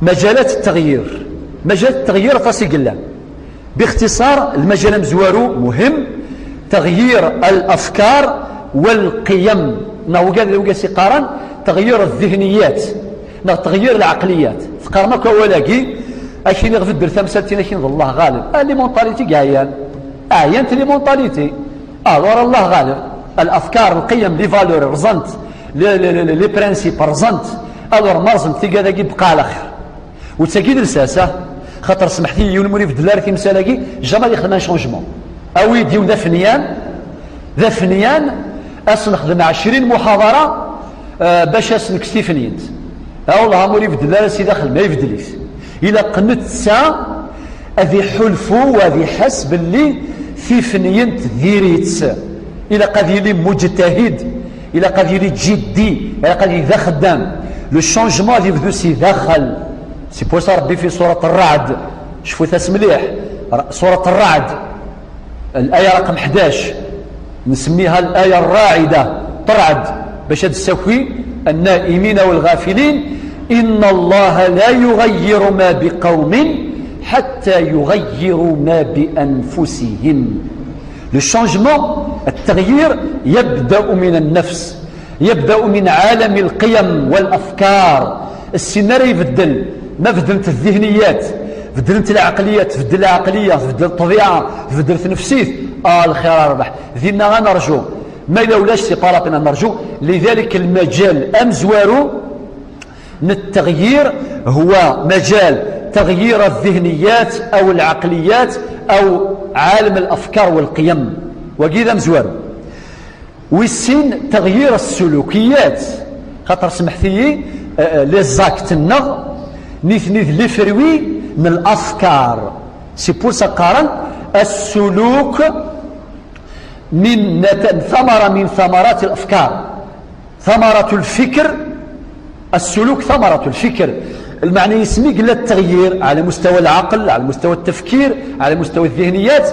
مجالات التغيير. مجال التغيير فاسي قلنا باختصار المجال مزوارو مهم، تغيير الأفكار والقيم. نهو قال سيقارن تغيير الذهنيات، تغيير العقليات. فقارنك ولاقي أكين يغفد بالثمسة أكين الله غالب. لي مونطاليتي قايان أعيانت لي مونطاليتي ورا الله غالب. الأفكار القيم لي فالور رزنت لي برانسيب رزنت ألور مرزنت في قادا بقى على خير وتساقيد الساسة خاطر سمحتي يون مريف دلار في مسالاكي جامال يخدم شونجمون أو يديو ذا فنيان أسنخدم 20 محاضرة باش أسنك ستيفنينت والله مريف دلار سي داخل ما يفدليس إلا قنت سا أذي حلفو وذي حسب اللي في فنينت ذيريتس إلا قد يلي مجتهد إلا قد يلي جدي إلا قد يذا خدام لو شونجمون اللي يبدو سي داخل سي بوسا ربي في سورة الرعد شوفوا ثاس مليح سورة الرعد الآية رقم 11 نسميها الآية الراعدة ترعد باش تسوي النائمين والغافلين إن الله لا يغير ما بقوم حتى يغيروا ما بأنفسهم. لو شونجمون التغيير يبدأ من النفس، يبدأ من عالم القيم والأفكار. السيناريو يبدل، ما بدلت الذهنيات بدلت العقليات، تبدل العقلية تبدل الطبيعة تبدل نفسيت الخير ربح ذينا غنرجو ما لولاش سي طالبنا نرجو. لذلك المجال أمزوارو التغيير هو مجال تغيير الذهنيات أو العقليات أو عالم الأفكار والقيم وكذا مزوارو. والسين تغيير السلوكيات خاطر سمحتي لي زاكت النغ نيث لي فروي من الأفكار. سي بور سقارن السلوك من ثمرة من ثمرات الأفكار. ثمرة الفكر السلوك ثمرة الفكر. المعنى يسمي قلة التغيير على مستوى العقل على مستوى التفكير على مستوى الذهنيات.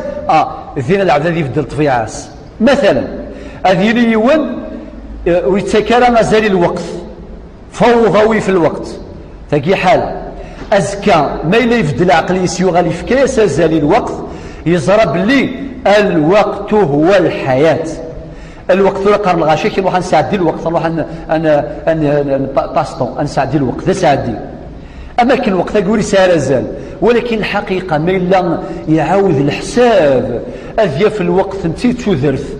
الذهن العبد الذي يفضل طفيعاس مثلا أذيني يون ويتكرر مازال الوقت فوضوي في الوقت تاكي حالة أزكى ما إلا يفضل العقل يسيوغ لفكا سازال الوقت يزرب لي الوقت هو الحياة. الوقت لا قرن الغاشي كي نروح نساعدي الوقت نروح ان باستون نساعدي الوقت ذا ساعدي اماكن الوقت يقول سارزال. ولكن الحقيقه ما الا يعاود الحساب اذيا في الوقت انت تذرث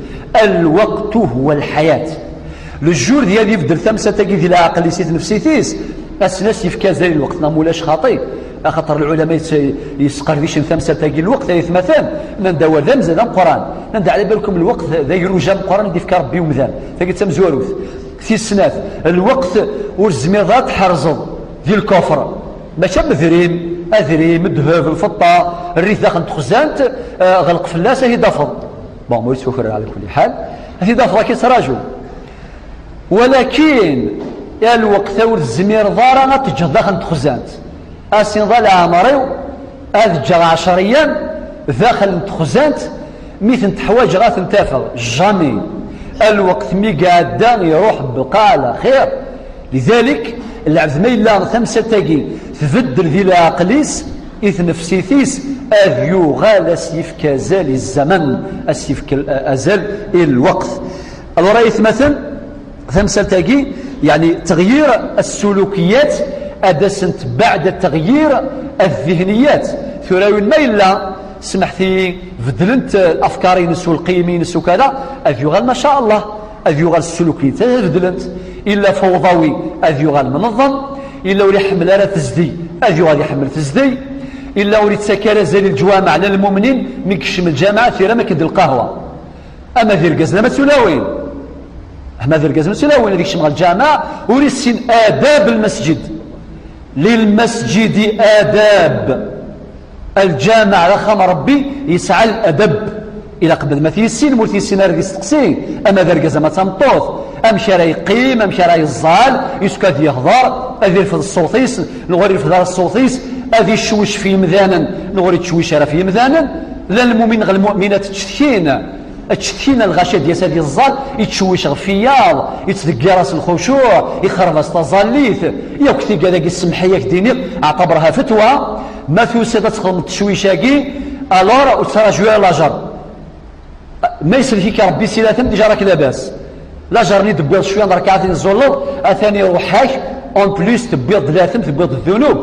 الوقت هو الحياه. الجور ديالي يفدل ثمسه تاكي ديال العقل يسيت نفسيتيس اسناس يفكا زي الوقت مولاش خاطي خاطر العلماء يسقرديش ثمسه تاكي الوقت مثلا نداو ذا مزال القران ندع على بالكم الوقت ذا يروجا القران يدي فكر ربي ومذان تاكي تمزواروث في السنات الوقت والزميضات حرزض ديال الكفر ماشي مثرين اذريم الذهب الفضه الريث داخل تخزانت غلق فلاسه هي دفض بون ما يتفكر على كل حال هي دفض كي تراجو. ولكن يا الوقت والزمير ضاره تجه داخل تخزانت اسين ظل عمريو اذ 10 ايام داخل تخزانت مثل تحواج غاث انتافغ جامي الوقت مي قاعد يروح بقى على خير. لذلك العبد ما إلا ثمسة تاقي تبدل ذي العقليس إذ نفسيثيس أذ يغال أسيفك أزال الزمن أسيفك أزال الوقت. الرئيس مثلا ثمسة تاقي يعني تغيير السلوكيات أدسنت بعد تغيير الذهنيات ثراوين ما إلا سمحتي بدلنت الأفكار نسو القيمين نسو كذا أذ يغال ما شاء الله أذ يغال السلوكيات بدلنت إلا فوضوي أذ يغال منظم إلا ولي حمل على تزدي أذ يغال يحمل تزدي إلا ولي تسكر زي الجوامع على المؤمنين ميكشم الجامعة ثيرا ما كد القهوة أما ذي القزلة ما تسلاوين أما ذي القزلة ما تسلاوين هذيك شمال الجامعة ولي السن آداب المسجد للمسجد آداب الجامع رخم ربي يسعى الأدب إلى قبل ما تيسين مول تيسين راه يستقسي أما ذا القزلة ما تمطوث أمشي راه يقيم أمشي راه يزال يسكاد يهضر أذي يرفض الصوتيس نغوري يرفض الصوتيس أذي يشوش في مذانا نغوري تشويش راه في مذانا لا المؤمن غير المؤمنات تشتكين اتشتينا الغاشا ديال سادي الزال يتشويش غفياض يتدقى راس الخشوع يخربص تظليث يا كثي كذاك السمحيه ديني اعتبرها فتوى ما توسد تخدم التشويشاكي الور وتراجعوا لاجر ما يسلفيك ربي سيلاتهم ديجا راك لاباس لاجر ني دبيض شويه ركعتين الزلط اثاني روحك اون بليس تبيض الاثم تبيض الذنوب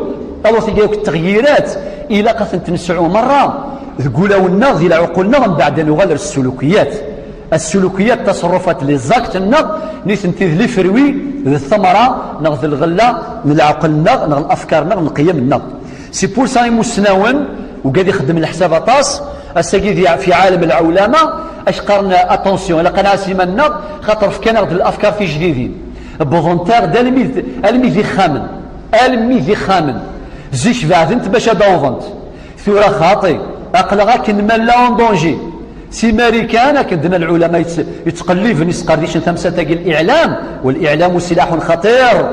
الو تلقاوك التغييرات الى قد تنسعوا مره تقولوا لنا ديال عقولنا من بعد نغالر السلوكيات تصرفات لي زاكت النغ نيثنتي لي فروي الثمره نغ الغله من العقلنا نغ الافكار نغ القيم النغ سي بور سا مسناون وقاعد يخدم الحساب طاس السيد في عالم العولمه اش قرنا اتونسيون لا قناع سيمنا خاطر في كان الافكار في جديدين بوفونتير دا الميذي خامن زيش بعد باش داوفنت ثورة خاطي اقلغا كنمال اون دونجي سي ماريكان كندنا العلماء يتقلب نسقرديش ثمسه تاقي الاعلام والاعلام سلاح خطير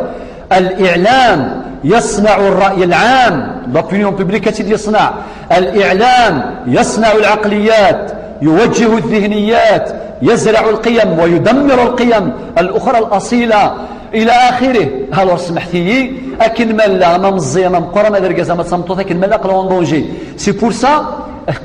الاعلام يصنع الراي العام لوبينيون بوبليك يصنع الاعلام يصنع العقليات يوجه الذهنيات يزرع القيم ويدمر القيم الاخرى الاصيله الى اخره. هل سمحتي اكن مالا ما مزيه ما مقرا ما دركازا ما تصمتو اكن مالا قلون دونجي سي بور سا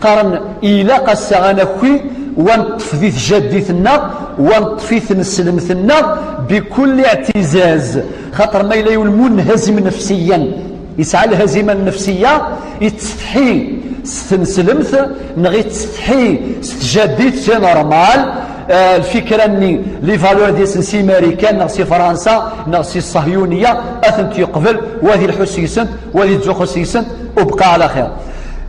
قارن الى قاسا غناكوي ونطفي جديتنا ونطفي نسلمتنا بكل اعتزاز خاطر ما الى المنهزم نفسيا يسعى الهزيمه النفسيه يتستحي ستنسلمت نغي تستحي ستجديد سي نورمال الفكره اني لي فالور ديال سي ماريكان نغسي فرنسا نغسي الصهيونيه اثنت يقبل وهذه الحسيسن وهذه الزخسيسن وبقى على خير.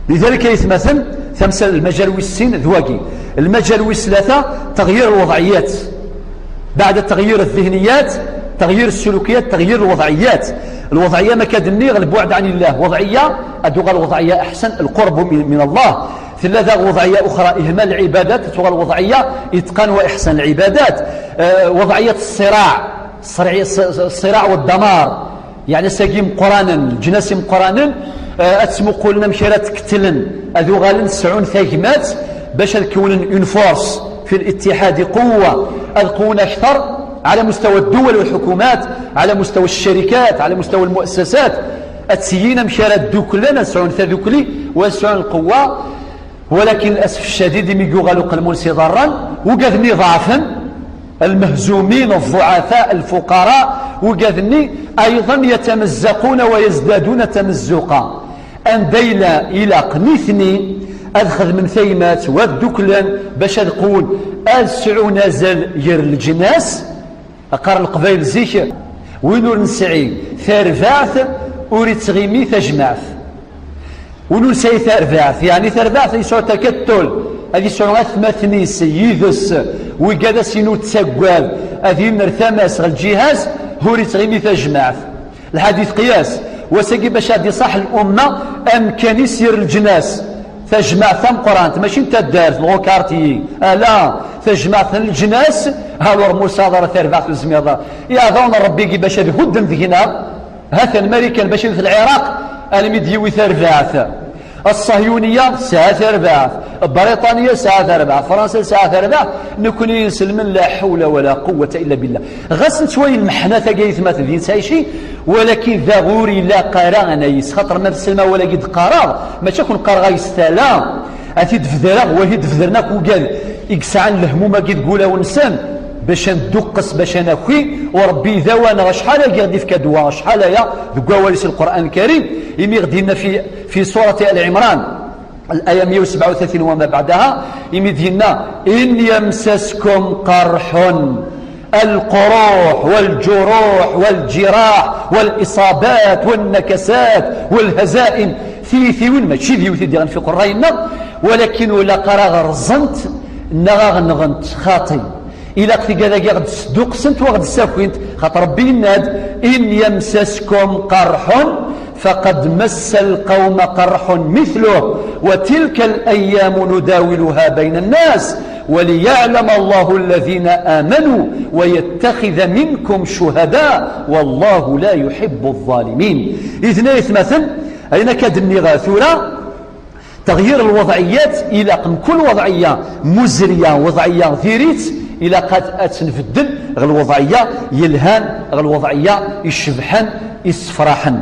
لذلك يتمثل ثمثل المجال والسين ذواقي المجال والثلاثه تغيير الوضعيات بعد تغيير الذهنيات تغيير السلوكيات تغيير الوضعيات. الوضعيه ما كادني غير البعد عن الله وضعيه ادوغا الوضعيه احسن القرب من الله. ثلاثه وضعيه اخرى اهمال العبادات تغى الوضعيه اتقان واحسان العبادات. وضعيه الصراع والدمار يعني ساقيم قرانا الجناسيم قرانا اتسمو قولنا مشيرات كتلن اذو غالن 90 ثاكمات باش تكون اون فورس في الاتحاد قوه القوه اكثر على مستوى الدول والحكومات على مستوى الشركات على مستوى المؤسسات اتسيينا مشارات دوكلنا 90 ثاذوكلي و90 القوه. ولكن للاسف الشديد ميقو غالو قلمون سي ضرا وقاذني ضعفا المهزومين الضعفاء الفقراء وقاذني ايضا يتمزقون ويزدادون تمزقا ان ديلا الى قنيثني ادخل من ثيمات والدكلان باش نقول السعو نازل ير الجناس اقار القبائل زيك وينو نسعي ثرفاث وريد تغيمي تجمعث ونو سي ثرفاث يعني ثرفاث يسوع تكتل هذه سوى ثمثني سيدس وقاد سينو تسقال هذه نرثمس الجهاز هوري تغيمي تجمعث. الحديث قياس وسقي باش هادي صح الامه ام كان يسير الجناس تجمع ثم قرانت ماشي انت دارت الغوكارتي لا تجمع ثم الجناس هالور مصادره تربع في الزميضه يا ظن ربي باش هدم ذينا هذا الامريكان باش في العراق الميديوي ثربعث الصهيونيه ساعه ثربعث بريطانيا ساعه ثربعث فرنسا ساعه ثربعث نكون يسلم لا حول ولا قوه الا بالله. غسل شويه المحنه تاقيت ما تدين سايشي ولكن ذا غوري لا قرا انايس خاطر ما تسلم ولا قد قرار ما تكون قرا يستلا اتي دفذرا وهي دفذرناك وقال يكسعن الهمومه كي تقولها ونسان باش ندقس باش ناكي وربي ذوانا شحال غادي في كدوا شحال يا ذكواليس القران الكريم يمي غدينا في سوره ال عمران الايه 137 وما بعدها يمي دينا ان يمسسكم قرح القروح والجروح والجراح والاصابات والنكسات والهزائم ثيثيون ماشي ذيوثي ديال في قراينا ولكن ولا قرا غرزنت نغنغنت خاطي الى قتي كذا غد صدق سنت وغد ساكنت خاطر ربي ناد ان يمسسكم قرح فقد مس القوم قرح مثله وتلك الايام نداولها بين الناس وليعلم الله الذين آمنوا ويتخذ منكم شهداء والله لا يحب الظالمين. إذن يتمثل أين كدني غاثورة تغيير الوضعيات إلى كل وضعية مزرية وضعية ثيريت إلى قد أتنفدل غير الوضعية يلهان غير الوضعية يشبحن يسفراحن.